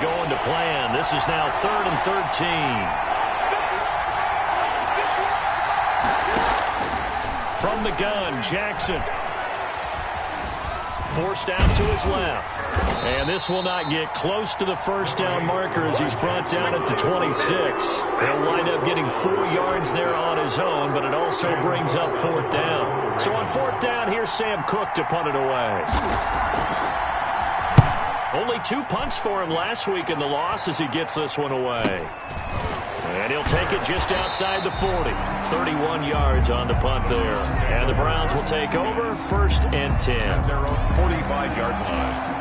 going to plan. This is now 3rd and 13. From the gun, Jackson. Forced out to his left. And this will not get close to the first down marker as he's brought down at the 26. He'll wind up getting 4 yards there on his own, but it also brings up 4th down. So on 4th down, here's Sam Cook to punt it away. Only 2 punts for him last week in the loss as he gets this one away. And he'll take it just outside the 40. 31 yards on the punt there. And the Browns will take over 1st and 10. Their own 45-yard line.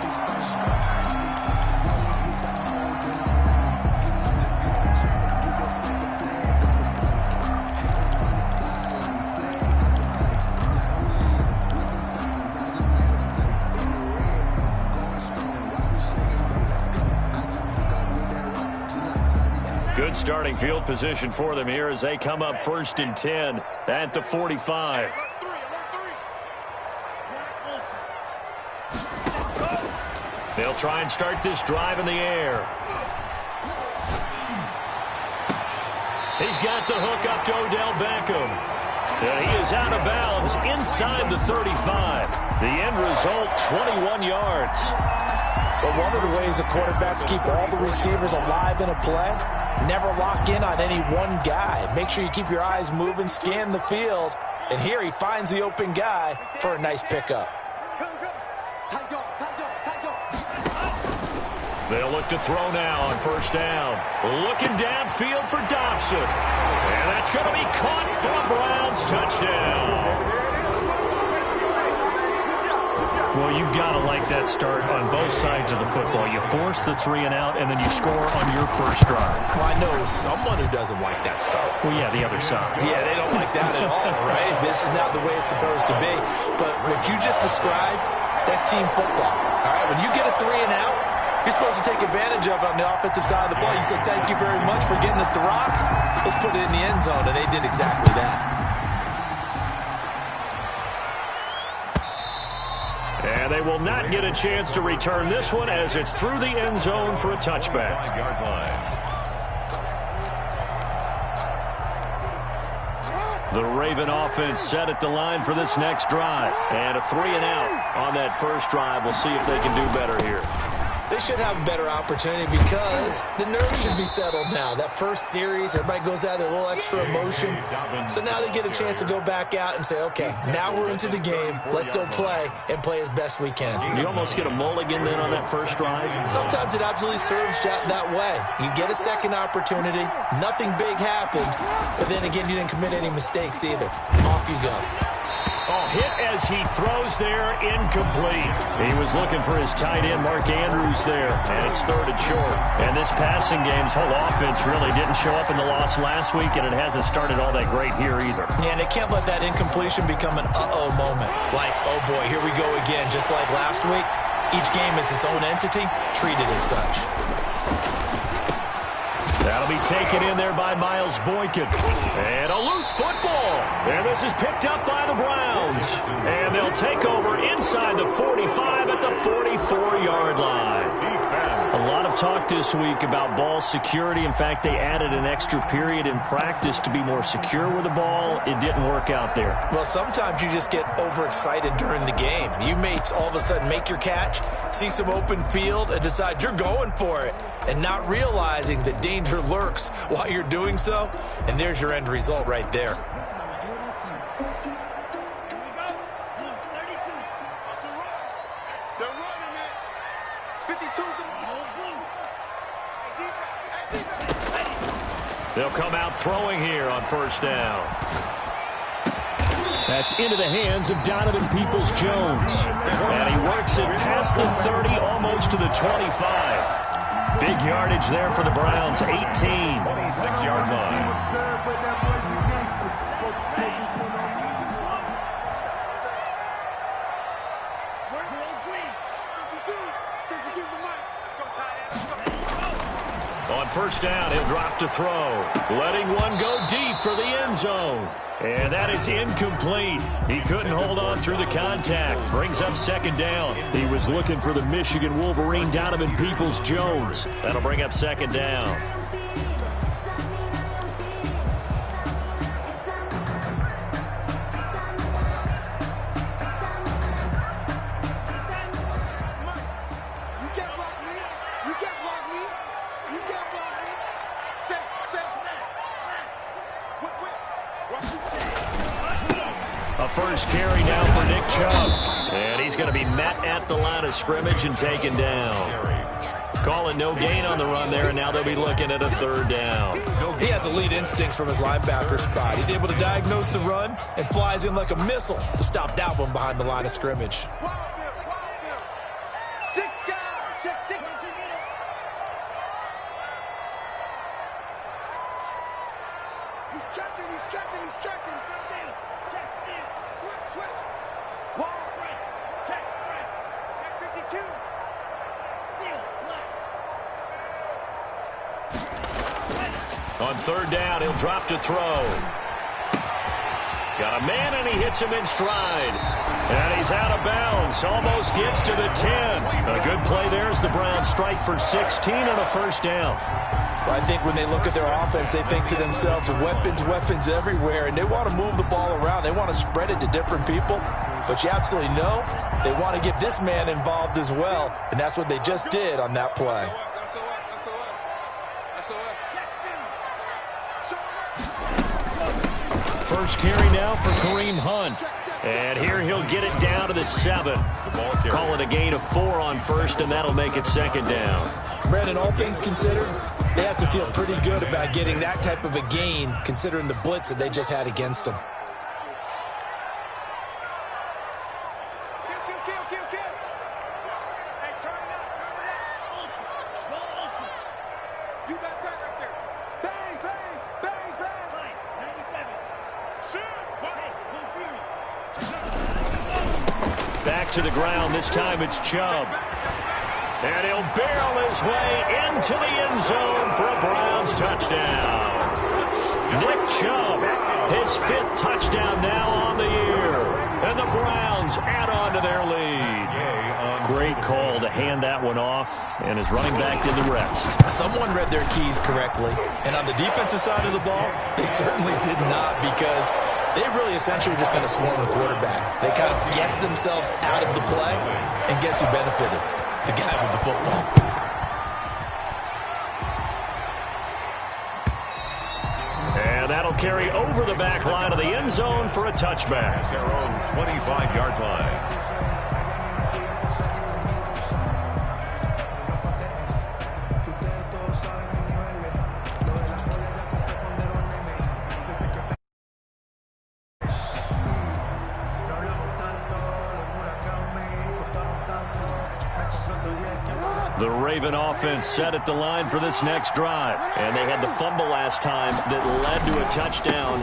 Good starting field position for them here as they come up 1st and 10 at the 45. They'll try and start this drive in the air. He's got the hook up to Odell Beckham. And he is out of bounds inside the 35. The end result, 21 yards. But one of the ways the quarterbacks keep all the receivers alive in a play, never lock in on any one guy. Make sure you keep your eyes moving, scan the field. And here he finds the open guy for a nice pickup. They'll look to throw now on 1st down. Looking downfield for Dobson. And that's going to be caught for a Browns touchdown. Well, you've got to like that start on both sides of the football. You force the 3 and out, and then you score on your first drive. Well, I know someone who doesn't like that start. Well, yeah, the other side. Yeah, they don't like that at all, right? This is not the way it's supposed to be. But what you just described, that's team football. All right, when you get a 3 and out, you're supposed to take advantage of it on the offensive side of the ball. You say, thank you very much for getting us the rock. Let's put it in the end zone, and they did exactly that. And they will not get a chance to return this one as it's through the end zone for a touchback. 5-yard line. The Raven offense set at the line for this next drive. And a 3 and out on that first drive. We'll see if they can do better here. They should have a better opportunity because the nerves should be settled now. That first series, everybody goes out with a little extra emotion. So now they get a chance to go back out and say, okay, now we're into the game. Let's go play and play as best we can. You almost get a mulligan then on that first drive? Sometimes it absolutely serves that way. You get a second opportunity. Nothing big happened. But then again, you didn't commit any mistakes either. Off you go. Oh, hit as he throws there, incomplete. He was looking for his tight end, Mark Andrews, there, and it's 3rd and short. And this passing game's whole offense really didn't show up in the loss last week, and it hasn't started all that great here either. Yeah, and they can't let that incompletion become an uh-oh moment. Like, oh boy, here we go again. Just like last week, each game is its own entity, treated as such. That'll be taken in there by Miles Boykin. And a loose football. And this is picked up by the Browns. And they'll take over inside the 45 at the 44-yard line. A lot of talk this week about ball security. In fact, they added an extra period in practice to be more secure with the ball. It didn't work out there. Well, sometimes you just get overexcited during the game. You may all of a sudden make your catch, see some open field, and decide you're going for it, and not realizing that danger lurks while you're doing so. And there's your end result right there. They'll come out throwing here on 1st down. That's into the hands of Donovan Peoples-Jones. And he works it past the 30, almost to the 25. Big yardage there for the Browns, 18. 26-yard line. On first down, he'll drop to throw. Letting one go deep for the end zone. And that is incomplete. He couldn't hold on through the contact. Brings up second down. He was looking for the Michigan Wolverine, Donovan Peoples-Jones. That'll bring up second down. A first carry now for Nick Chubb. And he's going to be met at the line of scrimmage and taken down. Calling no gain on the run there, and now they'll be looking at a third down. He has elite instincts from his linebacker spot. He's able to diagnose the run and flies in like a missile to stop that one behind the line of scrimmage. On third down, he'll drop to throw. Got a man, and he hits him in stride. And he's out of bounds. Almost gets to the 10. A good play there as the Browns strike for 16 and a first down. Well, I think when they look at their offense, they think to themselves, weapons, weapons everywhere, and they want to move the ball around. They want to spread it to different people. But you absolutely know they want to get this man involved as well, and that's what they just did on that play. First carry now for Kareem Hunt. And here he'll get it down to the 7. Call it a gain of 4 on first, and that'll make it second down. Brandon, all things considered, they have to feel pretty good about getting that type of a gain, considering the blitz that they just had against them. Back to the ground. This time it's Chubb. And he'll barrel his way into the end zone for a Browns touchdown. Nick Chubb, his 5th touchdown now on the year. And the Browns add on to their lead. Great call to hand that one off, and his running back did the rest. Someone read their keys correctly. And on the defensive side of the ball, they certainly did not, because they really essentially were just going to swarm the quarterback. They kind of guessed themselves out of the play, and guess who benefited? The guy with the football. And that'll carry over the back line of the end zone for a touchback. Their own 25-yard line. The Raven offense set at the line for this next drive. And they had the fumble last time that led to a touchdown.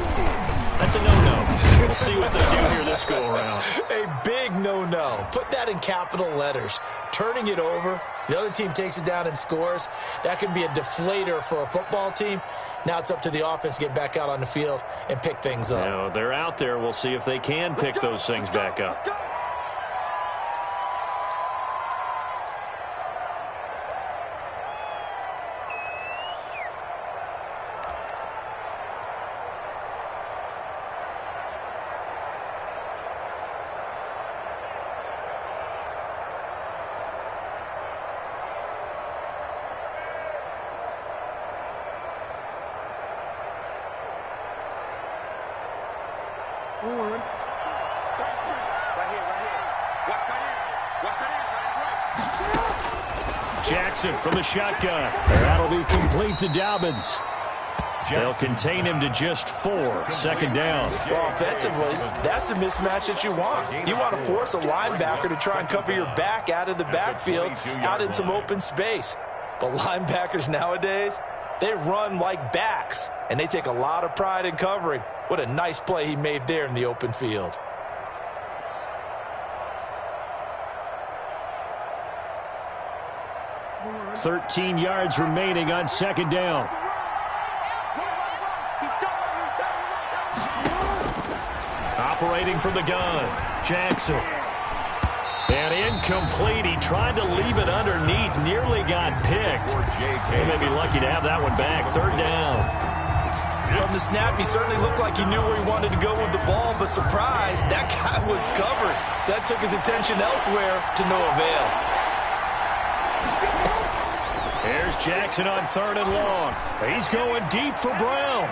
That's a no-no. We'll see what they do here this go-around. A big no-no. Put that in capital letters. Turning it over, the other team takes it down and scores. That can be a deflator for a football team. Now it's up to the offense to get back out on the field and pick things up. Now, they're out there. We'll see if they can pick those things back up. Jackson from the shotgun. That'll be complete to Dobbins. They'll contain him to just 4. Second down. Well, offensively, that's the mismatch that you want. You want to force a linebacker to try and cover your back out of the backfield, out in some open space. But linebackers nowadays, they run like backs, and they take a lot of pride in covering. What a nice play he made there in the open field. 13 yards remaining on second down. Operating from the gun, Jackson. And incomplete. He tried to leave it underneath, nearly got picked. He may be lucky to have that one back. Third down. From the snap, he certainly looked like he knew where he wanted to go with the ball, but surprise, that guy was covered. So that took his attention elsewhere to no avail. Here's Jackson on third and long. He's going deep for Brown.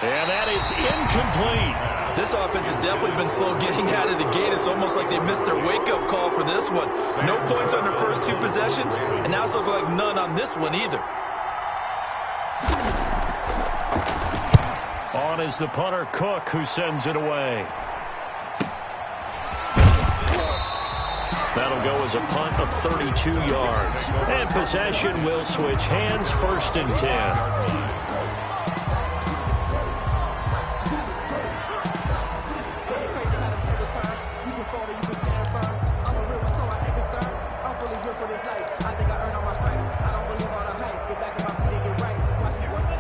And that is incomplete. This offense has definitely been slow getting out of the gate. It's almost like they missed their wake-up call for this one. No points on their first two possessions, and now it's looking like none on this one either. On is the punter, Cook, who sends it away. That'll go as a punt of 32 yards. And possession will switch hands, 1st and 10.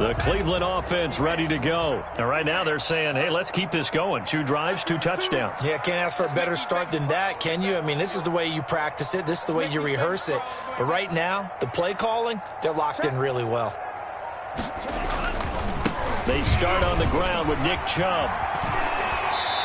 The Cleveland offense ready to go. And right now they're saying, hey, let's keep this going. 2 drives, 2 touchdowns. Yeah, can't ask for a better start than that, can you? I mean, this is the way you practice it. This is the way you rehearse it. But right now, the play calling, they're locked in really well. They start on the ground with Nick Chubb.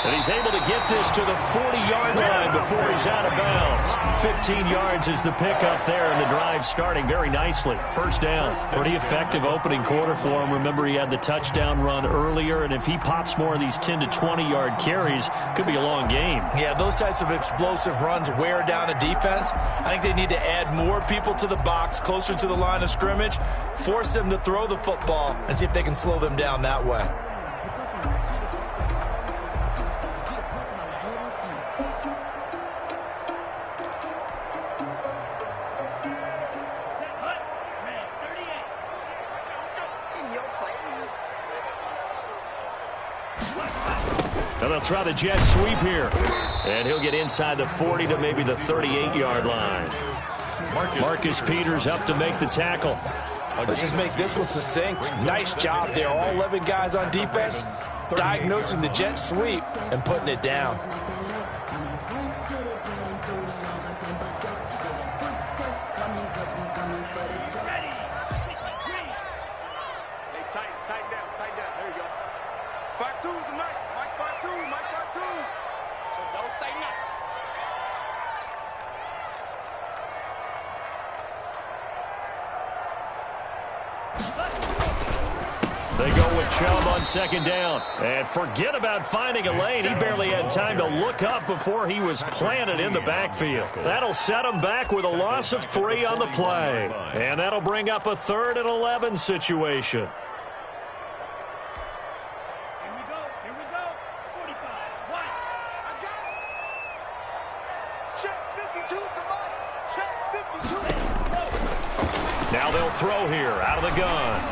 And he's able to get this to the 40-yard line before he's out of bounds. 15 yards is the pickup there, and the drive starting very nicely. First down. Pretty effective opening quarter for him. Remember, he had the touchdown run earlier, and if he pops more of these 10 to 20-yard carries, could be a long game. Yeah, those types of explosive runs wear down a defense. I think they need to add more people to the box, closer to the line of scrimmage, force them to throw the football, and see if they can slow them down that way. And they'll try the jet sweep here. And he'll get inside the 40 to maybe the 38-yard line. Marcus Peters up to make the tackle. Let's just make this one succinct. Nice job there. All 11 guys on defense diagnosing the jet sweep and putting it down. They go with Chubb on second down. And forget about finding a lane. He barely had time to look up before he was planted in the backfield. That'll set him back with a loss of 3 on the play. And that'll bring up a 3rd and 11 situation. Now they'll throw here out of the gun.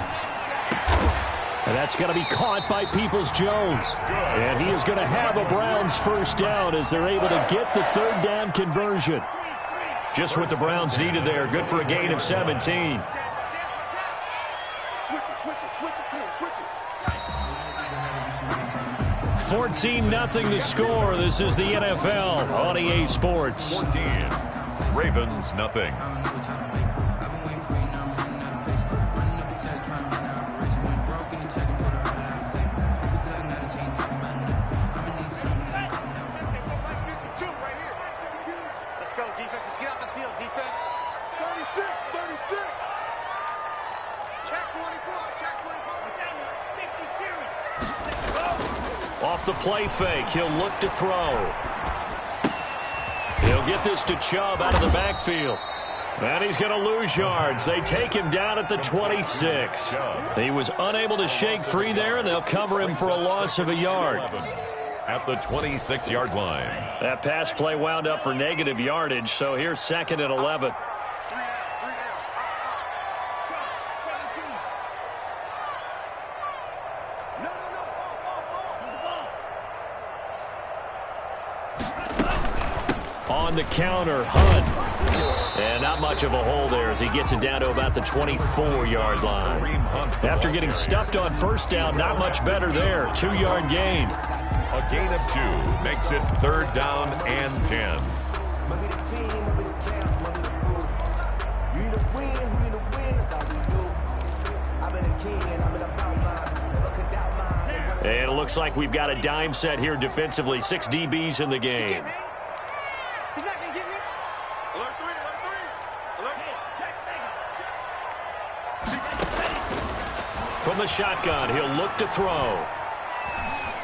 And that's going to be caught by Peoples-Jones. And he is going to have a Browns first down as they're able to get the 3rd down conversion. Just what the Browns needed there. Good for a gain of 17. 14-0 the score. This is the NFL on EA Sports. 14. Ravens, nothing. Off the play fake, he'll look to throw. He'll get this to Chubb out of the backfield. And he's going to lose yards. They take him down at the 26. He was unable to shake free there, and they'll cover him for a loss of a yard. At the 26-yard line. That pass play wound up for negative yardage, so here's 2nd and 11. On the counter, Hunt. And not much of a hole there as he gets it down to about the 24-yard line. After getting stuffed on first down, not much better there. 2-yard gain. A gain of 2 makes it 3rd down and 10. And it looks like we've got a dime set here defensively. 6 DBs in the game. From the shotgun, he'll look to throw.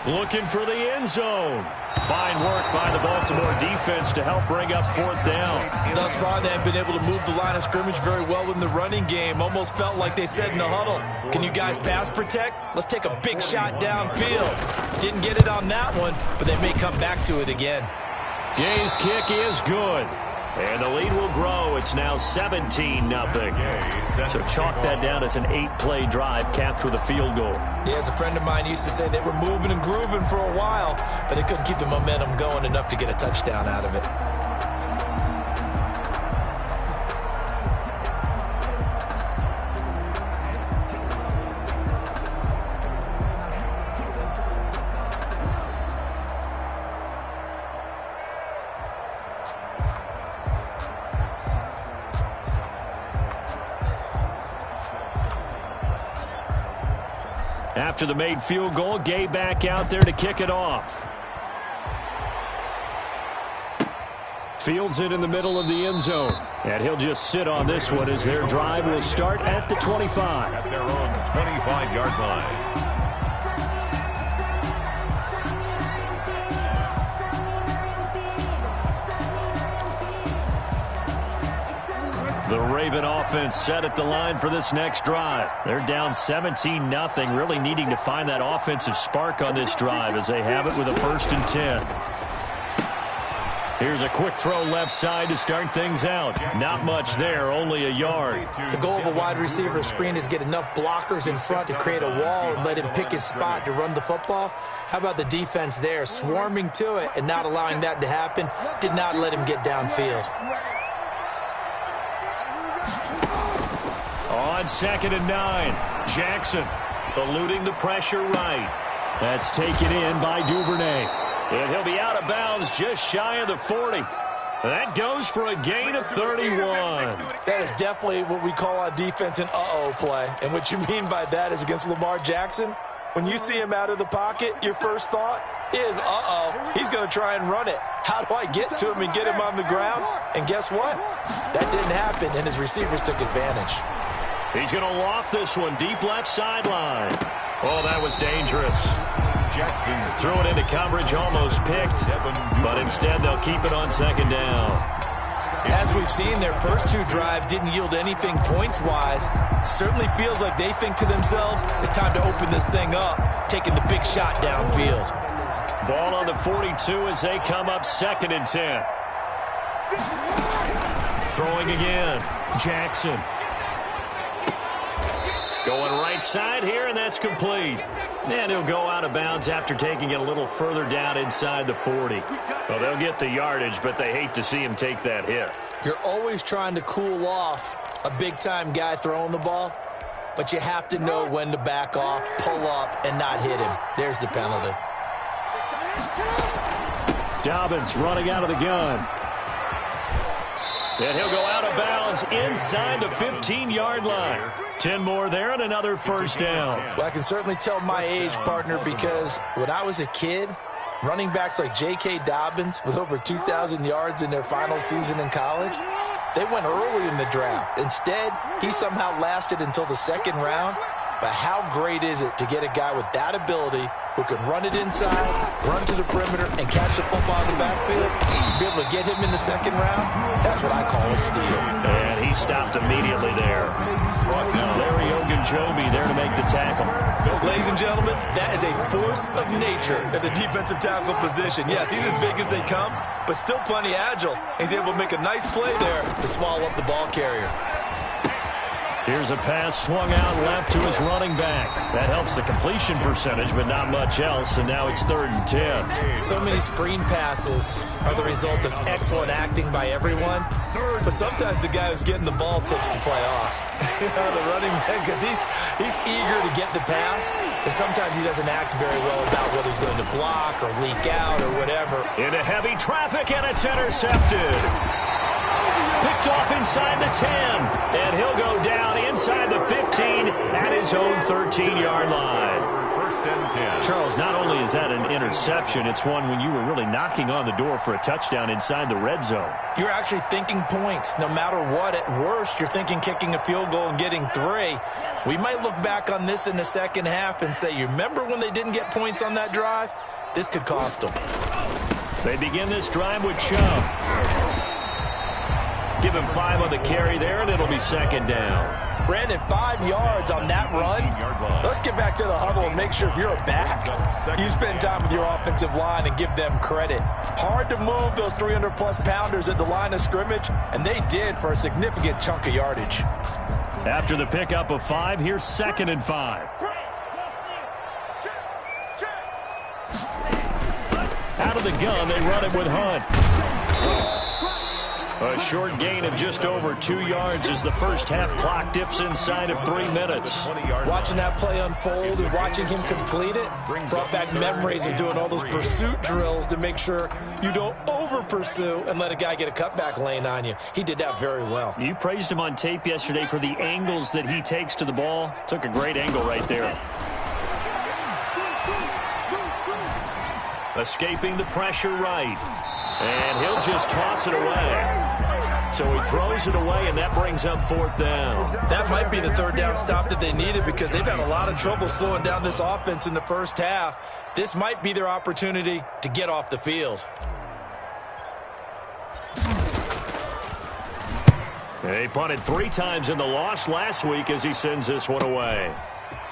Looking for the end zone. Fine work by the Baltimore defense to help bring up 4th down. Thus far, they haven't been able to move the line of scrimmage very well in the running game. Almost felt like they said in the huddle, can you guys pass protect? Let's take a big shot downfield. Didn't get it on that one, but they may come back to it again. Gay's kick is good. And the lead will grow. It's now 17-0. So chalk that down as an 8-play drive capped with a field goal. Yeah, as a friend of mine used to say, they were moving and grooving for a while, but they couldn't keep the momentum going enough to get a touchdown out of it. After the made field goal, Gay back out there to kick it off. Fields it in the middle of the end zone. And he'll just sit on this one as their drive will start at the 25. At their own 25-yard line. The Raven offense set at the line for this next drive. They're down 17-0, really needing to find that offensive spark on this drive as they have it with a 1st and 10. Here's a quick throw left side to start things out. Not much there, only a yard. The goal of a wide receiver screen is get enough blockers in front to create a wall and let him pick his spot to run the football. How about the defense there, swarming to it and not allowing that to happen? Did not let him get downfield. On 2nd and 9, Jackson eluding the pressure right. That's taken in by Duvernay. And he'll be out of bounds just shy of the 40. That goes for a gain of 31. That is definitely what we call on defense an uh-oh play. And what you mean by that is against Lamar Jackson, when you see him out of the pocket, your first thought is, uh-oh, he's going to try and run it. How do I get to him and get him on the ground? And guess what? That didn't happen, and his receivers took advantage. He's going to loft this one deep left sideline. Oh, that was dangerous. Jackson threw it into coverage, almost picked, but instead they'll keep it on 2nd down. As we've seen, their first 2 drives didn't yield anything points-wise. Certainly feels like they think to themselves, it's time to open this thing up, taking the big shot downfield. Ball on the 42 as they come up 2nd and 10. Throwing again, Jackson. Going right side here, and that's complete. And he'll go out of bounds after taking it a little further down inside the 40. Well, they'll get the yardage, but they hate to see him take that hit. You're always trying to cool off a big-time guy throwing the ball, but you have to know when to back off, pull up, and not hit him. There's the penalty. Dobbins running out of the gun. And he'll go out of bounds inside the 15-yard line. 10 more there and another 1st down. Well, I can certainly tell my age, partner, because when I was a kid, running backs like J.K. Dobbins with over 2,000 yards in their final season in college, they went early in the draft. Instead, he somehow lasted until the 2nd round. But how great is it to get a guy with that ability who can run it inside, run to the perimeter, and catch the football in the backfield? Be able to get him in the 2nd round? That's what I call a steal. And he stopped immediately there. Larry Ogunjobi there to make the tackle. Ladies and gentlemen, that is a force of nature at the defensive tackle position. Yes, he's as big as they come, but still plenty agile. He's able to make a nice play there to swallow up the ball carrier. Here's a pass swung out left to his running back. That helps the completion percentage, but not much else, and now it's 3rd and 10. So many screen passes are the result of excellent acting by everyone, but sometimes the guy who's getting the ball takes the play off. The running back, because he's eager to get the pass, and sometimes he doesn't act very well about whether he's going to block or leak out or whatever. Into heavy traffic, and it's intercepted. Picked off inside the 10, and he'll go down inside the 15 at his own 13-yard line. 1st and 10. Charles, not only is that an interception, it's one when you were really knocking on the door for a touchdown inside the red zone. You're actually thinking points. No matter what, at worst, you're thinking kicking a field goal and getting 3. We might look back on this in the second half and say, you remember when they didn't get points on that drive? This could cost them. They begin this drive with Chubb. Give him 5 on the carry there, and it'll be 2nd down. Brandon, 5 yards on that run. Let's get back to the huddle and make sure if you're a back, you spend time with your offensive line and give them credit. Hard to move those 300-plus pounders at the line of scrimmage, and they did for a significant chunk of yardage. After the pickup of 5, here's 2nd and 5. Out of the gun, they run it with Hunt. A short gain of just over 2 yards as the first half clock dips inside of 3 minutes. Watching that play unfold and watching him complete it brought back memories of doing all those pursuit drills to make sure you don't over-pursue and let a guy get a cutback lane on you. He did that very well. You praised him on tape yesterday for the angles that he takes to the ball. Took a great angle right there. Escaping the pressure right. And he'll just toss it away. So he throws it away, and that brings up 4th down. That might be the 3rd down stop that they needed because they've had a lot of trouble slowing down this offense in the first half. This might be their opportunity to get off the field. They punted 3 times in the loss last week as he sends this one away.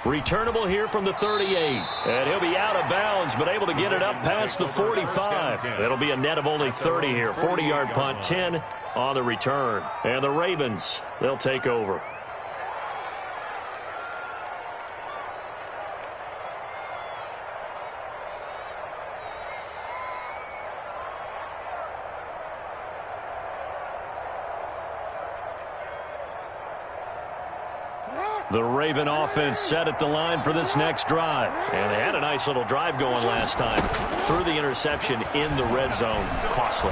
Returnable here from the 38. And he'll be out of bounds, but able to get it up past the 45. That'll be a net of only 30 here. 40-yard punt, 10 on the return. And the Ravens, they'll take over. The Raven offense set at the line for this next drive. And they had a nice little drive going last time. Threw the interception in the red zone. Costly.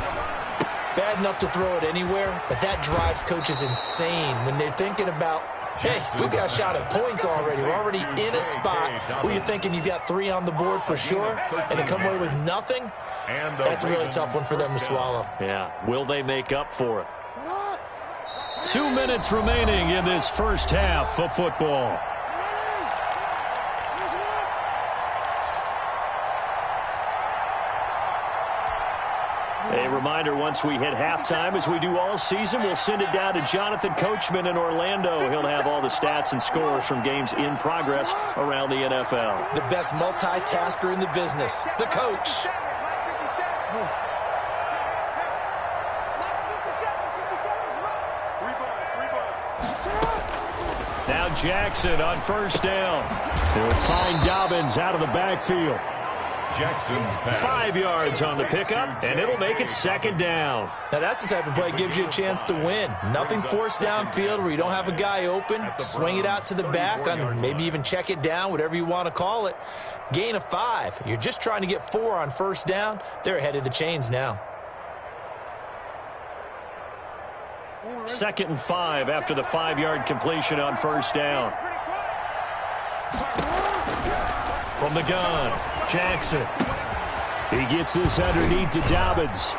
Bad enough to throw it anywhere, but that drives coaches insane when they're thinking about, hey, we got a shot at points already. We're already in a spot where you're thinking you've got 3 on the board for sure, and to come away with nothing, that's a really tough one for them to swallow. Yeah, will they make up for it? 2 minutes remaining in this first half of football. A reminder, once we hit halftime, as we do all season, we'll send it down to Jonathan Coachman in Orlando. He'll have all the stats and scores from games in progress around the NFL. The best multitasker in the business, the coach. Now Jackson on first down. They'll find Dobbins out of the backfield. Jackson's pass. 5 yards on the pickup, and it'll make it 2nd down. Now that's the type of play that gives you a chance to win. Nothing forced downfield where you don't have a guy open. Swing it out to the back, and maybe even check it down, whatever you want to call it. Gain of 5. You're just trying to get 4 on first down. They're ahead of the chains now. 2nd and 5 after the 5-yard completion on first down. From the gun, Jackson. He gets this underneath to Dobbins.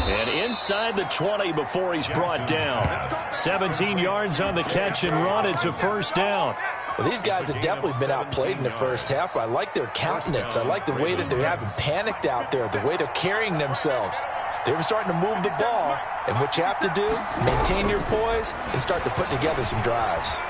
And inside the 20 before he's brought down. 17 yards on the catch and run. It's a first down. Well, these guys have definitely been outplayed in the first half. I like their countenance. I like the way that they haven't panicked out there, the way they're carrying themselves. They're starting to move the ball, and what you have to do, maintain your poise and start to put together some drives.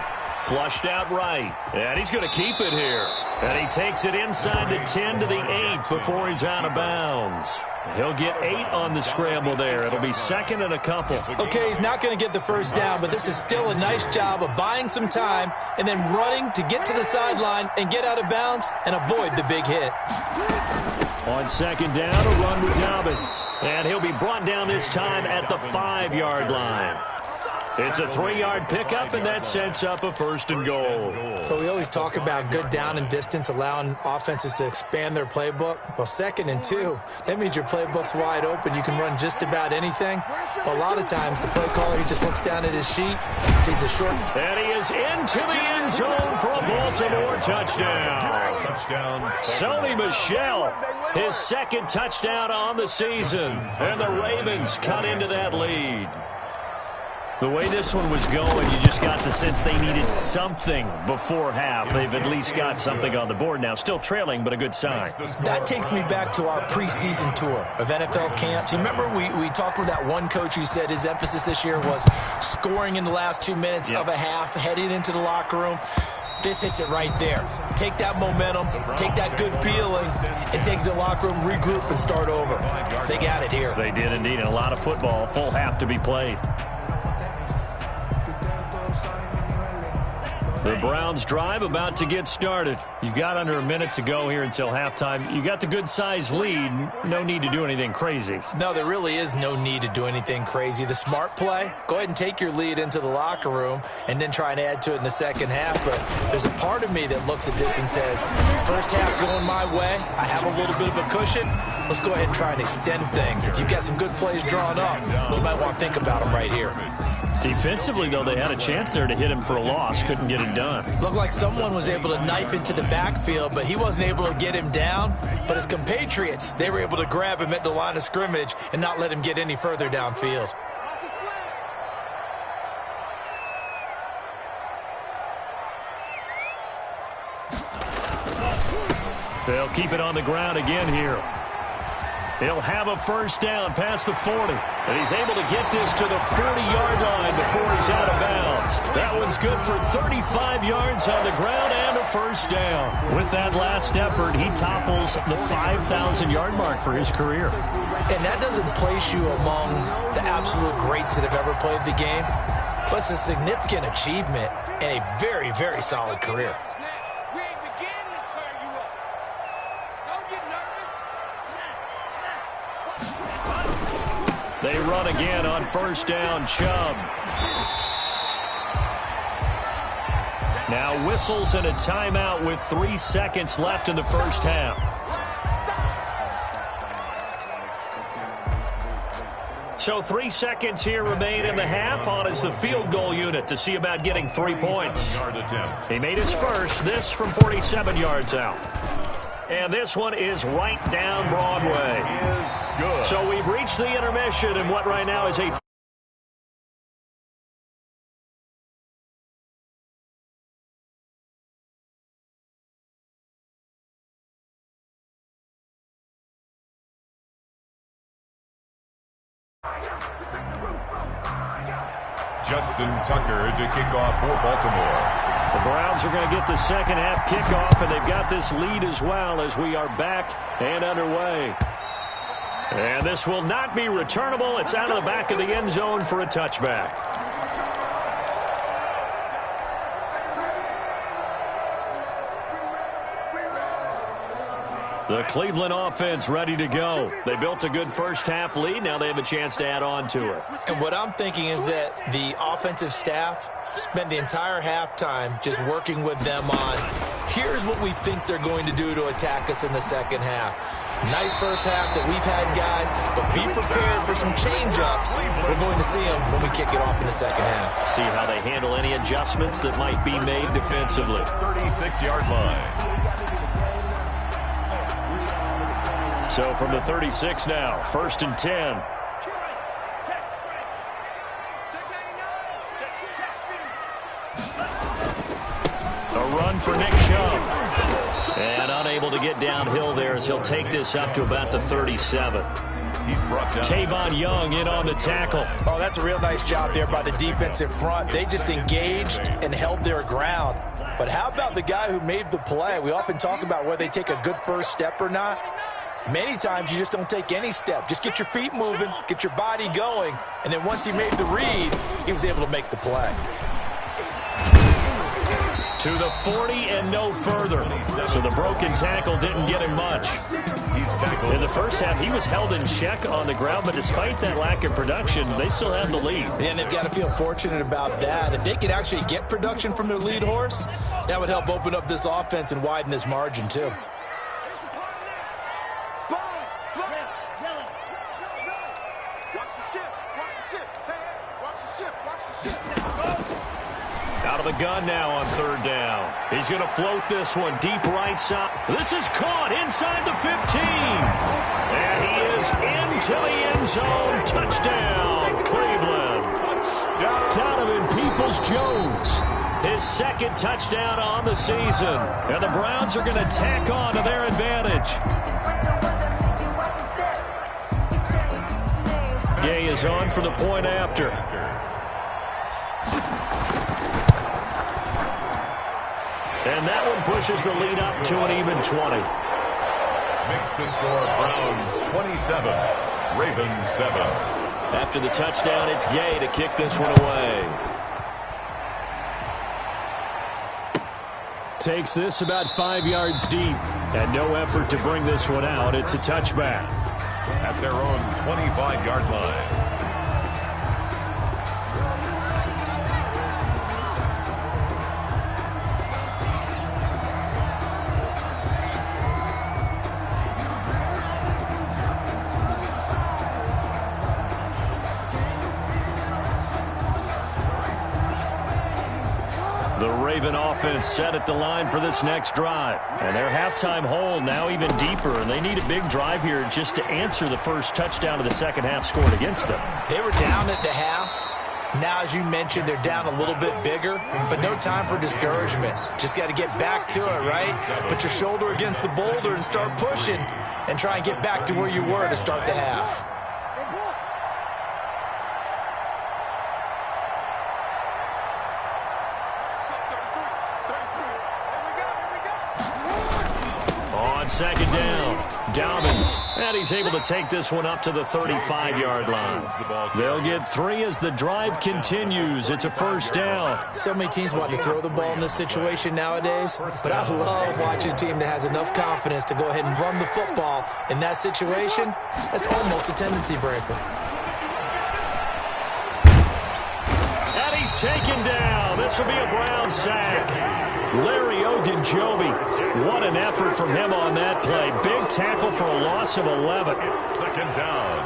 Flushed out right, and he's going to keep it here. And he takes it inside the 10 to the 8 before he's out of bounds. He'll get 8 on the scramble there. It'll be second and a couple. Okay, he's not going to get the first down, but this is still a nice job of buying some time and then running to get to the sideline and get out of bounds and avoid the big hit. On second down, a run with Dobbins. And he'll be brought down this time at the 5-yard line. It's a 3-yard pickup, and that sets up a first and goal. But we always talk about good down and distance, allowing offenses to expand their playbook. Well, second and 2, that means your playbook's wide open. You can run just about anything. But a lot of times, the play caller, he just looks down at his sheet, sees a short. And he is into the end zone for a Baltimore touchdown. Sony Michel, his second touchdown on the season. And the Ravens cut into that lead. The way this one was going, you just got the sense they needed something before half. They've at least got something on the board now. Still trailing, but a good sign. That takes me back to our preseason tour of NFL camps. You remember we talked with that one coach who said his emphasis this year was scoring in the last 2 minutes of a half, heading into the locker room. This hits it right there. Take that momentum, take that good feeling, and take the locker room, regroup, and start over. They got it here. They did indeed. And a lot of football, full half to be played. The Browns drive about to get started. You've got under a minute to go here until halftime. You got the good-sized lead. No need to do anything crazy. No, there really is no need to do anything crazy. The smart play, go ahead and take your lead into the locker room and then try and add to it in the second half. But there's a part of me that looks at this and says, first half going my way, I have a little bit of a cushion. Let's go ahead and try and extend things. If you've got some good plays drawn up, you might want to think about them right here. Defensively, though, they had a chance there to hit him for a loss. Couldn't get it done. Looked like someone was able to knife into the backfield, but he wasn't able to get him down. But his compatriots, they were able to grab him at the line of scrimmage and not let him get any further downfield. They'll keep it on the ground again here. He'll have a first down past the 40. And he's able to get this to the 40-yard line before he's out of bounds. That one's good for 35 yards on the ground and a first down. With that last effort, he topples the 5,000-yard mark for his career. And that doesn't place you among the absolute greats that have ever played the game. But it's a significant achievement and a very, very solid career. They run again on first down, Chubb. Now whistles and a timeout with 3 seconds left in the first half. So 3 seconds here remain in the half on as the field goal unit to see about getting 3 points. He made his first, this from 47 yards out. And this one is right down Broadway. So we've reached the intermission and what right now is a Justin Tucker to kick off for Baltimore. The Browns are going to get the second half kickoff, and they've got this lead as well as we are back and underway. And this will not be returnable. It's out of the back of the end zone for a touchback. The Cleveland offense ready to go. They built a good first half lead. Now they have a chance to add on to it. And what I'm thinking is that the offensive staff spent the entire halftime just working with them on, here's what we think they're going to do to attack us in the second half. Nice first half that we've had, guys, but be prepared for some change-ups. We're going to see them when we kick it off in the second half. See how they handle any adjustments that might be made defensively. 36-yard line. So from the 36 now, 1st and 10. A run for Nick Chubb. And unable to get downhill there as he'll take this up to about the 37. He's brought down. Tavon Young in on the tackle. Oh, that's a real nice job there by the defensive front. They just engaged and held their ground. But how about the guy who made the play? We often talk about whether they take a good first step or not. Many times you just don't take any step. Just get your feet moving, get your body going, and then once he made the read, he was able to make the play. To the 40 and no further. So the broken tackle didn't get him much. In the first half, he was held in check on the ground, but despite that lack of production, they still had the lead. And they've got to feel fortunate about that. If they could actually get production from their lead horse, that would help open up this offense and widen this margin too. Out of the gun now on third down. He's going to float this one deep right side. This is caught inside the 15. And he is into the end zone. Touchdown, Cleveland. Donovan Peoples-Jones. His second touchdown on the season. And the Browns are going to tack on to their advantage. Gay is on for the point after. And that one pushes the lead up to an even 20. Makes the score Browns 27, Ravens 7. After the touchdown, it's Gay to kick this one away. Takes this about 5 yards deep. And no effort to bring this one out. It's a touchback. At their own 25-yard line. The Raven offense set at the line for this next drive. And their halftime hole now even deeper. And they need a big drive here just to answer the first touchdown of the second half scored against them. They were down at the half. Now, as you mentioned, they're down a little bit bigger, but no time for discouragement. Just got to get back to it, right? Put your shoulder against the boulder and start pushing and try and get back to where you were to start the half. Second down, Dobbins, and he's able to take this one up to the 35-yard line. They'll get 3 as the drive continues. It's a first down. So many teams want to throw the ball in this situation nowadays, but I love watching a team that has enough confidence to go ahead and run the football in that situation. That's almost a tendency breaker. And he's taken down. This will be a Brown sack. Larry Ogunjobi, what an effort from him on that play. Big tackle for a loss of 11. Second down.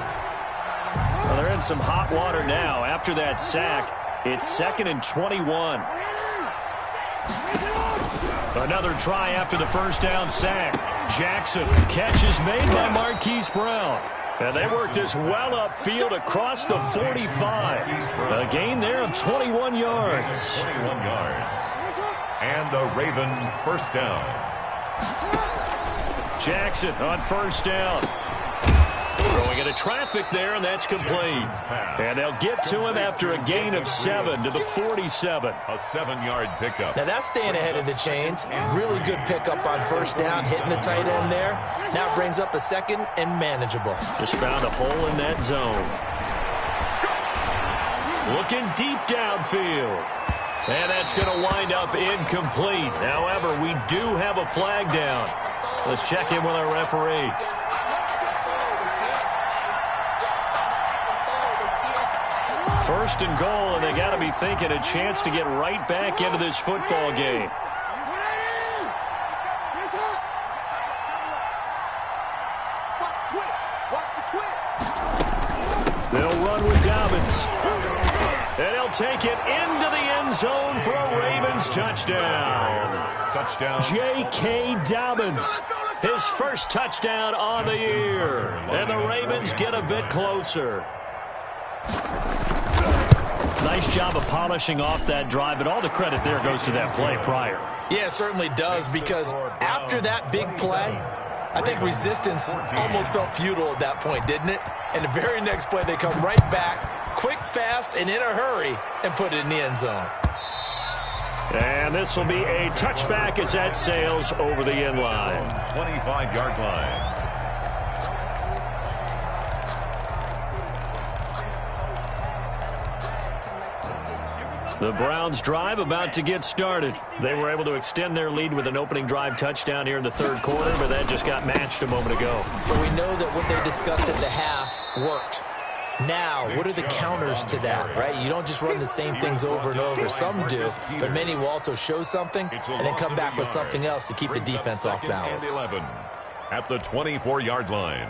Well, they're in some hot water now. After that sack, it's 2nd and 21. Another try after the first down sack. Jackson, catch is made by Marquise Brown. And they work this well upfield across the 45. A gain there of 21 yards. 21 yards. And a Raven first down. Jackson on first down. Throwing into traffic there, and that's complete. And they'll get to him after a gain of 7 to the 47. A 7-yard pickup. Now that's staying ahead of the chains. Really good pickup on first down, hitting the tight end there. Now it brings up a second and manageable. Just found a hole in that zone. Looking deep downfield. And that's going to wind up incomplete. However, we do have a flag down. Let's check in with our referee. First and goal, and they got to be thinking a chance to get right back into this football game. They'll run with Dobbins. And he'll take it into the end zone for a Ravens touchdown. Touchdown. J.K. Dobbins, his first touchdown on the year. And the Ravens get a bit closer. Nice job of polishing off that drive, but all the credit there goes to that play prior. Yeah, it certainly does, because after that big play, I think resistance almost felt futile at that point, didn't it? And the very next play, they come right back, quick, fast, and in a hurry, and put it in the end zone. And this will be a touchback as that sails over the end line. 25-yard line. The Browns drive about to get started. They were able to extend their lead with an opening drive touchdown here in the third quarter, but that just got matched a moment ago. So we know that what they discussed at the half worked. Now, what are the counters to that, right? You don't just run the same things over and over. Some do, but many will also show something and then come back with something else to keep the defense off balance. 11 at the 24-yard line.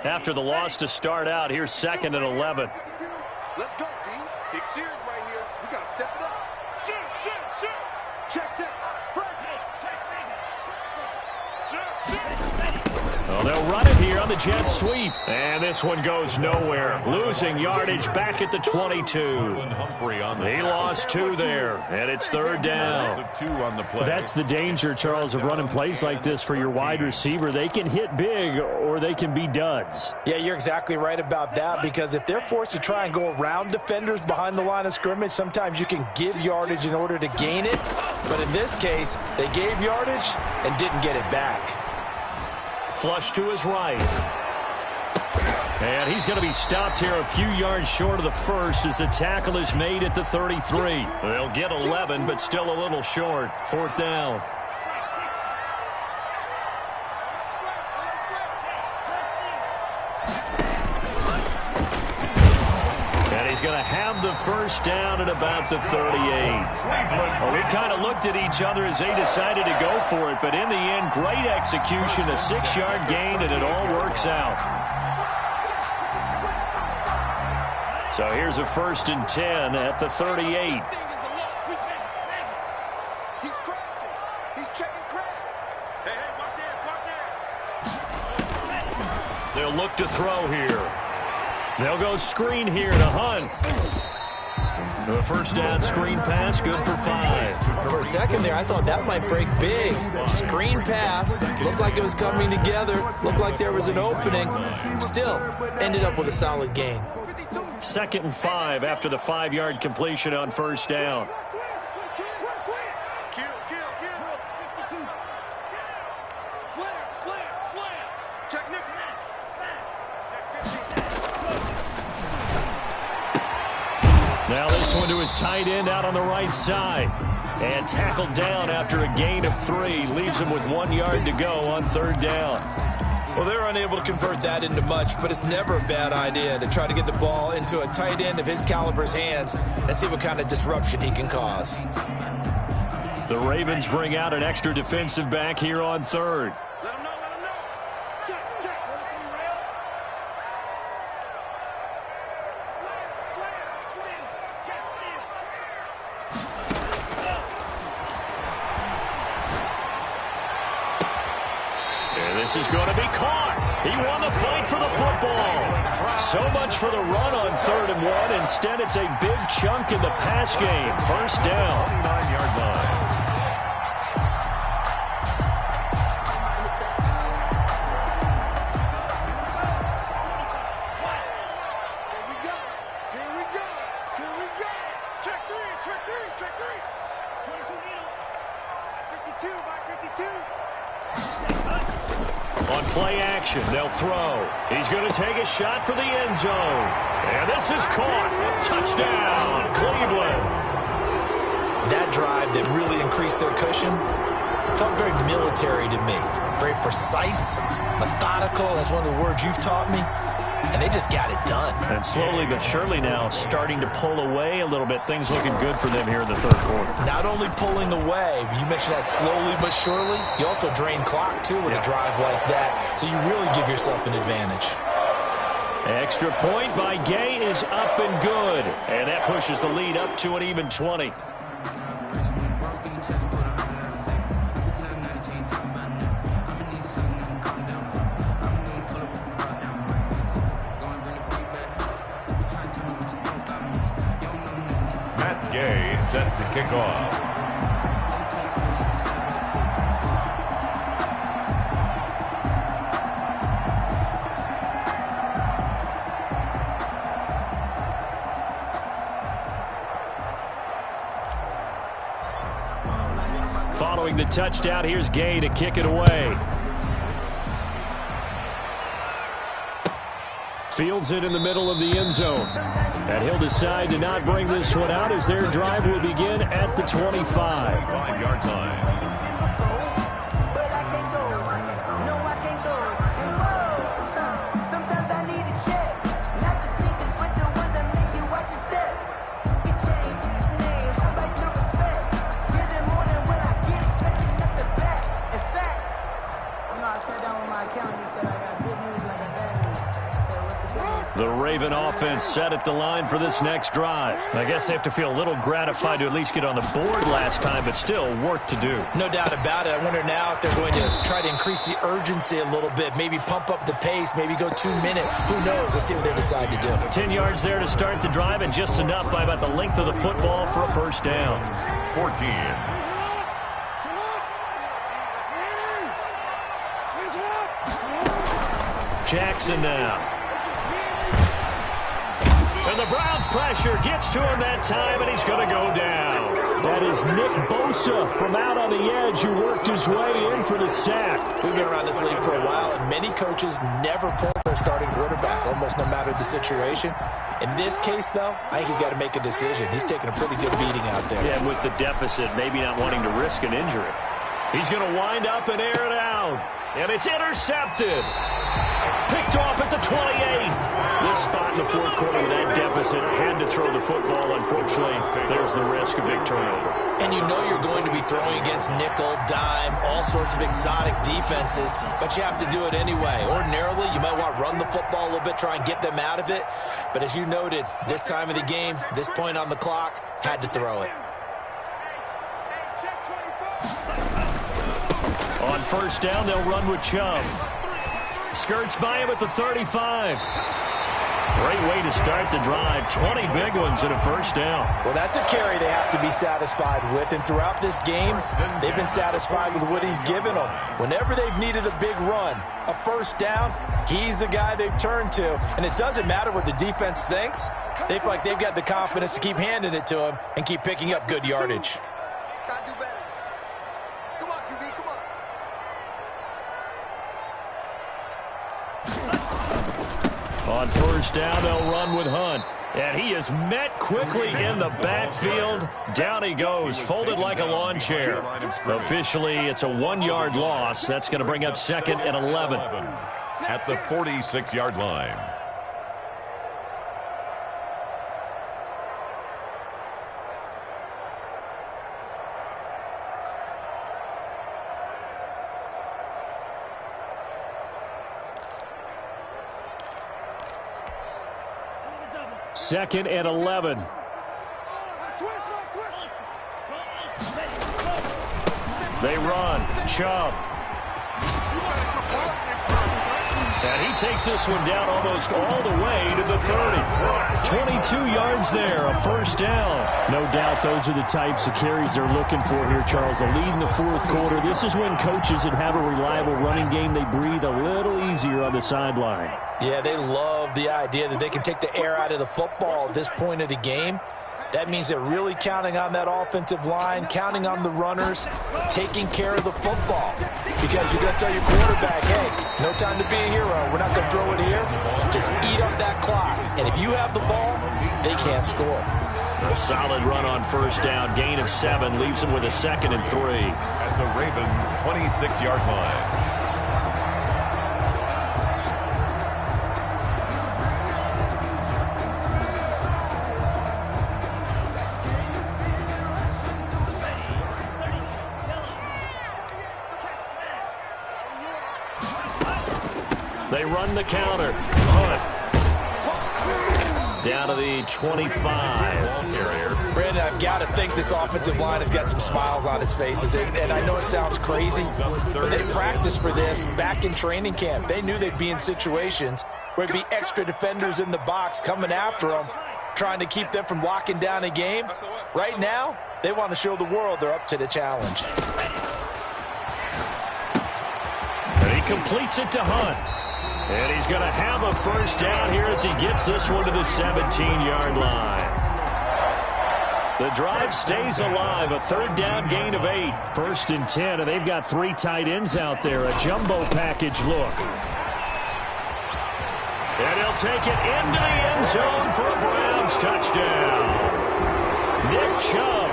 After the loss to start out, here's 2nd and 11. Let's go, D. Big series right here. We got to step it up. Shoot, shoot, shoot. Check, check. Well, they'll run it here on the jet sweep. And this one goes nowhere. Losing yardage back at the 22. He lost 2 there, and it's 3rd down. That's the danger, Charles, of running plays like this for your wide receiver. They can hit big or they can be duds. Yeah, you're exactly right about that, because if they're forced to try and go around defenders behind the line of scrimmage, sometimes you can give yardage in order to gain it. But in this case, they gave yardage and didn't get it back. Flush to his right. And he's going to be stopped here a few yards short of the first as the tackle is made at the 33. They'll get 11, but still a little short. 4th down. And he's going to have the first down at about the 38. Well, we kind of looked at each other as they decided to go for it, but in the end, great execution, a 6-yard gain, and it all works out. So here's a 1st and 10 at the 38. He's crossing. He's checking crap. Hey, watch it, watch it. They'll look to throw here. They'll go screen here to Hunt. The first down screen pass, good for 5. For a second there, I thought that might break big. Screen pass, looked like it was coming together, looked like there was an opening. Still, ended up with a solid gain. 2nd and 5 after the 5-yard completion on first down. Now this one to his tight end out on the right side. And tackled down after a gain of 3. Leaves him with 1 yard to go on 3rd down. Well, they're unable to convert that into much, but it's never a bad idea to try to get the ball into a tight end of his caliber's hands and see what kind of disruption he can cause. The Ravens bring out an extra defensive back here on 3rd. Let him know, let him know. Check, check. This is going to be caught. He won the fight for the football. So much for the run on 3rd and 1. Instead, it's a big chunk in the pass game. First down. 29-yard line. Here we go. Here we go. Here we go. Check 3, check 3, check 3. 52, by 52. On play action, they'll throw. He's going to take a shot for the end zone. And this is caught. Touchdown, Cleveland. That drive that really increased their cushion felt very military to me. Very precise, methodical. That's one of the words you've taught me. And they just got it done. And slowly but surely now starting to pull away a little bit. Things looking good for them here in the 3rd quarter. Not only pulling away, but you mentioned that slowly but surely. You also drain clock, too, with a drive like that. So you really give yourself an advantage. Extra point by Gay is up and good. And that pushes the lead up to an even 20. Gay set to kick off. Following the touchdown, here's Gay to kick it away. Fields it in the middle of the end zone. And he'll decide to not bring this one out as their drive will begin at the 25. 5-yard line. The Raven offense set at the line for this next drive. I guess they have to feel a little gratified to at least get on the board last time, but still work to do. No doubt about it. I wonder now if they're going to try to increase the urgency a little bit, maybe pump up the pace, maybe go 2 minutes. Who knows? Let's see what they decide to do. 10 yards there to start the drive, and just enough by about the length of the football for a first down. 14. Jackson now. And the Browns pressure gets to him that time, and he's going to go down. That is Nick Bosa from out on the edge who worked his way in for the sack. We've been around this league for a while, and many coaches never pull their starting quarterback, almost no matter the situation. In this case, though, I think he's got to make a decision. He's taking a pretty good beating out there. Yeah, and with the deficit, maybe not wanting to risk an injury. He's going to wind up and air it out. And it's intercepted. Picked off at the 28. This spot in the fourth quarter with that deficit had to throw the football. Unfortunately, there's the risk of big turnover. And you know you're going to be throwing against nickel, dime, all sorts of exotic defenses, but you have to do it anyway. Ordinarily, you might want to run the football a little bit, try and get them out of it. But as you noted, this time of the game, this point on the clock, had to throw it. On first down, they'll run with Chubb. Skirts by him at the 35. Great way to start the drive. 20 big ones and a first down. Well, that's a carry they have to be satisfied with. And throughout this game, they've been satisfied with what he's given them. Whenever they've needed a big run, a first down, he's the guy they've turned to. And it doesn't matter what the defense thinks. They feel like they've got the confidence to keep handing it to him and keep picking up good yardage. Gotta do better. Come on, QB, come on. On first down, they'll run with Hunt. And he is met quickly in the backfield. Down he goes, folded like a lawn chair. Officially, it's a 1-yard loss. That's going to bring up second and 11. At the 46-yard line. Second and 11. They run. Chubb. And he takes this one down almost all the way to the 30. 22 yards there, a first down. No doubt those are the types of carries they're looking for here, Charles. The lead in the fourth quarter. This is when coaches that have a reliable running game, they breathe a little easier on the sideline. Yeah, they love the idea that they can take the air out of the football at this point of the game. That means they're really counting on that offensive line, counting on the runners, taking care of the football. Because you're going to tell your quarterback, hey, no time to be a hero. We're not going to throw it here. Just eat up that clock. And if you have the ball, they can't score. A solid run on first down. Gain of 7 leaves them with a second and 3. At the Ravens' 26-yard line. They run the counter. Hunt. Down to the 25. Brandon, I've got to think this offensive line has got some smiles on its faces. And I know it sounds crazy, but they practiced for this back in training camp. They knew they'd be in situations where it'd be extra defenders in the box coming after them, trying to keep them from locking down a game. Right now, they want to show the world they're up to the challenge. And he completes it to Hunt. And he's going to have a first down here as he gets this one to the 17-yard line. The drive stays alive. A third down gain of 8. First and 10, and they've got 3 tight ends out there. A jumbo package look. And he'll take it into the end zone for a Browns touchdown. Nick Chubb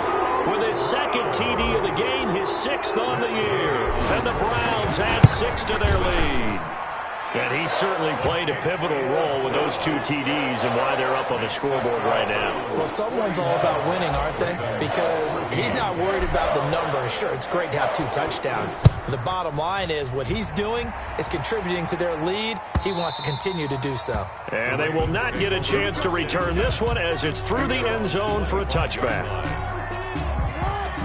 with his second TD of the game, his 6th on the year. And the Browns add 6 to their lead. And he certainly played a pivotal role with those 2 TDs and why they're up on the scoreboard right now. Well, someone's all about winning, aren't they? Because he's not worried about the number. Sure, it's great to have 2 touchdowns. But the bottom line is what he's doing is contributing to their lead. He wants to continue to do so. And they will not get a chance to return this one as it's through the end zone for a touchback.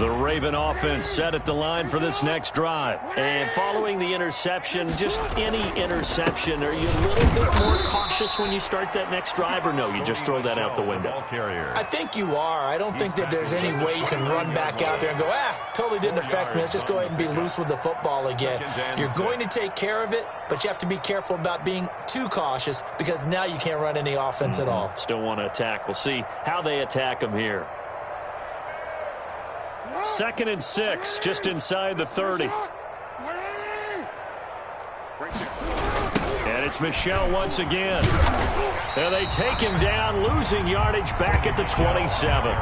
The Raven offense set at the line for this next drive. And following the interception, just any interception, are you a little bit more cautious when you start that next drive, or no, you just throw that out the window? I think you are. I don't think that there's any way you can run back out there and go, totally didn't affect me. Let's just go ahead and be loose with the football again. You're going to take care of it, but you have to be careful about being too cautious because now you can't run any offense at all. Still want to attack. We'll see how they attack them here. 2nd and 6, just inside the 30. And it's Michel once again. And they take him down, losing yardage back at the 27.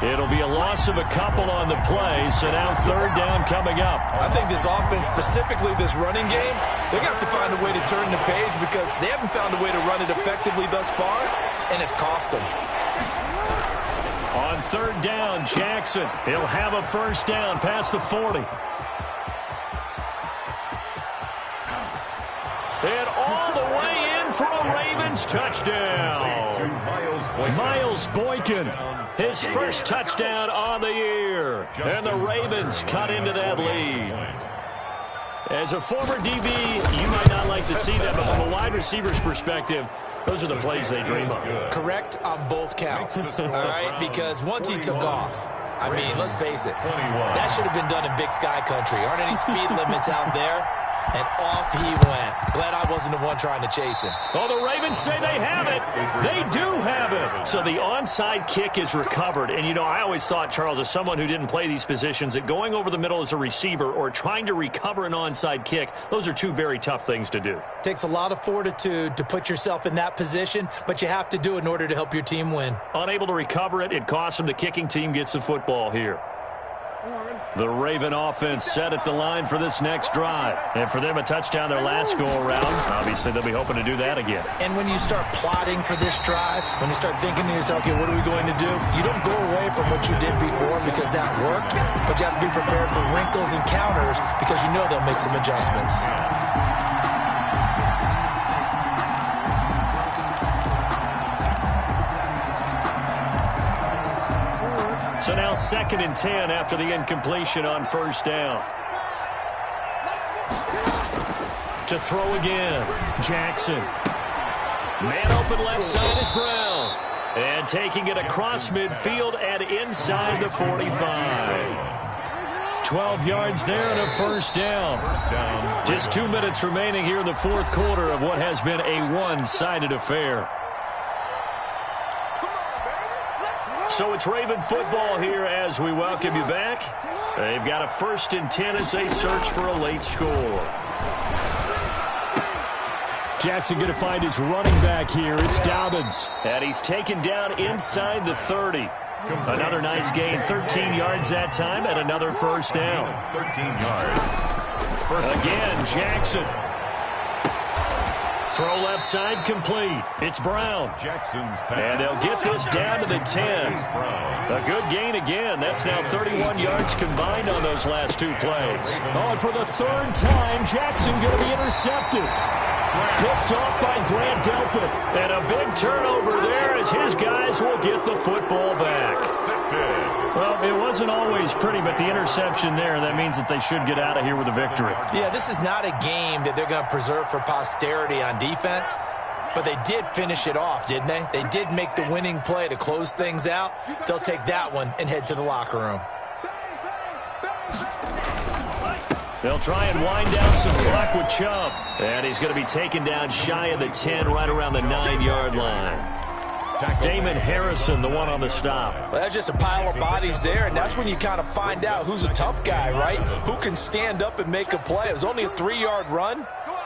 It'll be a loss of a couple on the play, so now 3rd down coming up. I think this offense, specifically this running game, they're going to have to find a way to turn the page because they haven't found a way to run it effectively thus far, and it's cost them. On 3rd down, Jackson. He'll have a 1st down past the 40. And all the way in for a Ravens touchdown. Miles Boykin, his 1st touchdown on the year. And the Ravens cut into that lead. As a former DB, you might not like to see that, but from a wide receiver's perspective, those are the plays they dream of. Correct on both counts, all right? Because once he took off, I mean, let's face it, that should have been done in Big Sky Country. Aren't any speed limits out there? And off he went. Glad I wasn't the one trying to chase him. Oh, the Ravens say they have it. They do have it. So the onside kick is recovered. And, you know, I always thought, Charles, as someone who didn't play these positions, that going over the middle as a receiver or trying to recover an onside kick, those are 2 very tough things to do. Takes a lot of fortitude to put yourself in that position, but you have to do it in order to help your team win. Unable to recover it, it costs them. The kicking team gets the football here. The Raven offense set at the line for this next drive. And for them, a touchdown their last go-around. Obviously, they'll be hoping to do that again. And when you start plotting for this drive, when you start thinking to yourself, okay, what are we going to do? You don't go away from what you did before because that worked, but you have to be prepared for wrinkles and counters because you know they'll make some adjustments. So now 2nd and 10 after the incompletion on 1st down. To throw again, Jackson. Man open left side is Brown. And taking it across midfield and inside the 45. 12 yards there and a 1st down. Just 2 minutes remaining here in the 4th quarter of what has been a one-sided affair. So it's Raven football here as we welcome you back. They've got a 1st and 10 as they search for a late score. Jackson going to find his running back here. It's Dobbins. And he's taken down inside the 30. Another nice gain, 13 yards that time, and another 1st down. 13 yards. Again, Jackson. Throw left side complete. It's Brown. Jackson's pass. And they'll get this down to the 10. A good gain again. That's now 31 yards combined on those last 2 plays. Oh, and for the 3rd time, Jackson going to be intercepted. Picked off by Grant Delpit. And a big turnover there as his guys will get the football back. Well, it wasn't always pretty, but the interception there, that means that they should get out of here with a victory. Yeah, this is not a game that they're going to preserve for posterity on defense, but they did finish it off, didn't they? They did make the winning play to close things out. They'll take that one and head to the locker room. They'll try and wind down some clock with Chubb. And he's going to be taken down shy of the 10, right around the 9-yard line. Damon Harrison, the one on the stop. Well, that's just a pile of bodies there, and that's when you kind of find out who's a tough guy, right? Who can stand up and make a play. It was only a 3-yard run,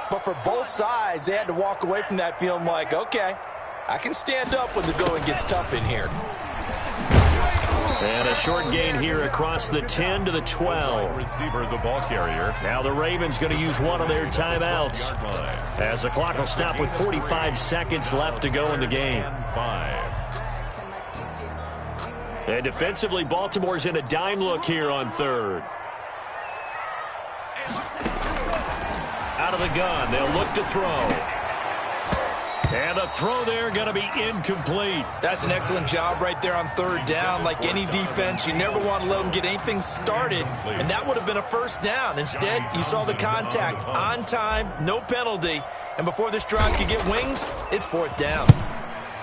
But for both sides, they had to walk away from that feeling like, okay, I can stand up when the going gets tough in here. And a short gain here across the 10 to the 12. Receiver, the ball carrier. Now the Ravens going to use one of their timeouts as the clock will stop with 45 seconds left to go in the game. 5. And defensively, Baltimore's in a dime look here on third. Out of the gun, they'll look to throw. And the throw there going to be incomplete. That's an excellent job right there on third down. Like any defense, you never want to let them get anything started, and that would have been a first down. Instead, you saw the contact on time, no penalty, and before this drive could get wings, it's fourth down.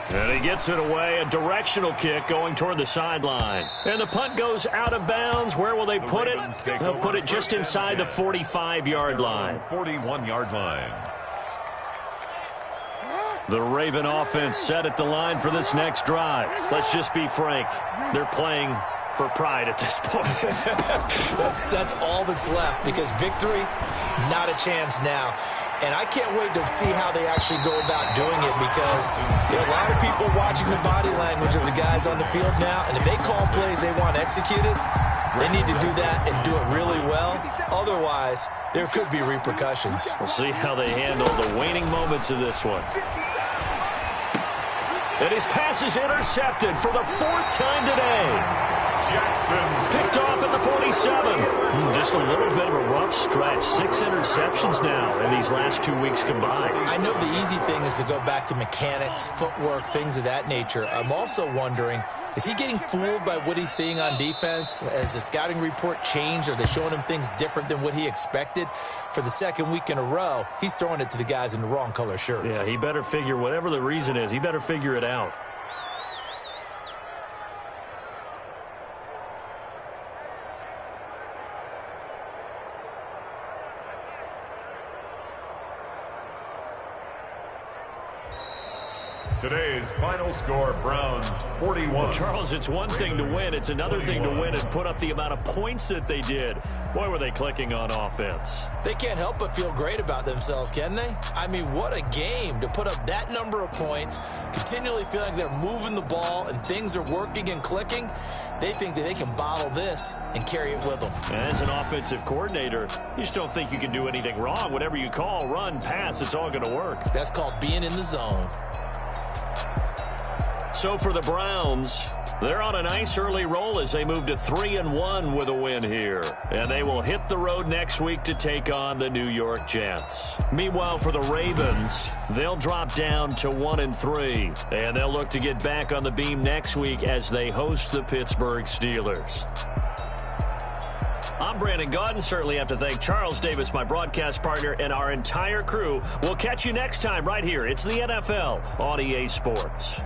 And he gets it away, a directional kick going toward the sideline. And the punt goes out of bounds. Where will they put it? They'll put it just inside the 45-yard line. 41-yard line. The Raven offense set at the line for this next drive. Let's just be frank. They're playing for pride at this point. That's all that's left, because victory, not a chance now. And I can't wait to see how they actually go about doing it, because there are a lot of people watching the body language of the guys on the field now, and if they call plays they want executed, they need to do that and do it really well. Otherwise, there could be repercussions. We'll see how they handle the waning moments of this one. And his pass is intercepted for the 4th time today. Picked off at the 47. Just a little bit of a rough stretch. 6 interceptions now in these last 2 weeks combined. I know the easy thing is to go back to mechanics, footwork, things of that nature. I'm also wondering, is he getting fooled by what he's seeing on defense? Has the scouting report changed? Are they showing him things different than what he expected? For the second week in a row, he's throwing it to the guys in the wrong color shirts. Yeah, he better figure, whatever the reason is, he better figure it out. Today's final score, Browns 41. Well, Charles, it's one thing to win. It's another thing to win and put up the amount of points that they did. Boy, were they clicking on offense. They can't help but feel great about themselves, can they? I mean, what a game to put up that number of points, continually feeling like they're moving the ball and things are working and clicking. They think that they can bottle this and carry it with them. And as an offensive coordinator, you just don't think you can do anything wrong. Whatever you call, run, pass, it's all going to work. That's called being in the zone. So for the Browns, they're on a nice early roll as they move to 3-1 with a win here. And they will hit the road next week to take on the New York Jets. Meanwhile, for the Ravens, they'll drop down to 1-3. And they'll look to get back on the beam next week as they host the Pittsburgh Steelers. I'm Brandon Gaudin. Certainly have to thank Charles Davis, my broadcast partner, and our entire crew. We'll catch you next time right here. It's the NFL on EA Sports.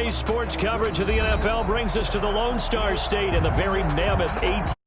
Today's sports coverage of the NFL brings us to the Lone Star State and the very mammoth 18.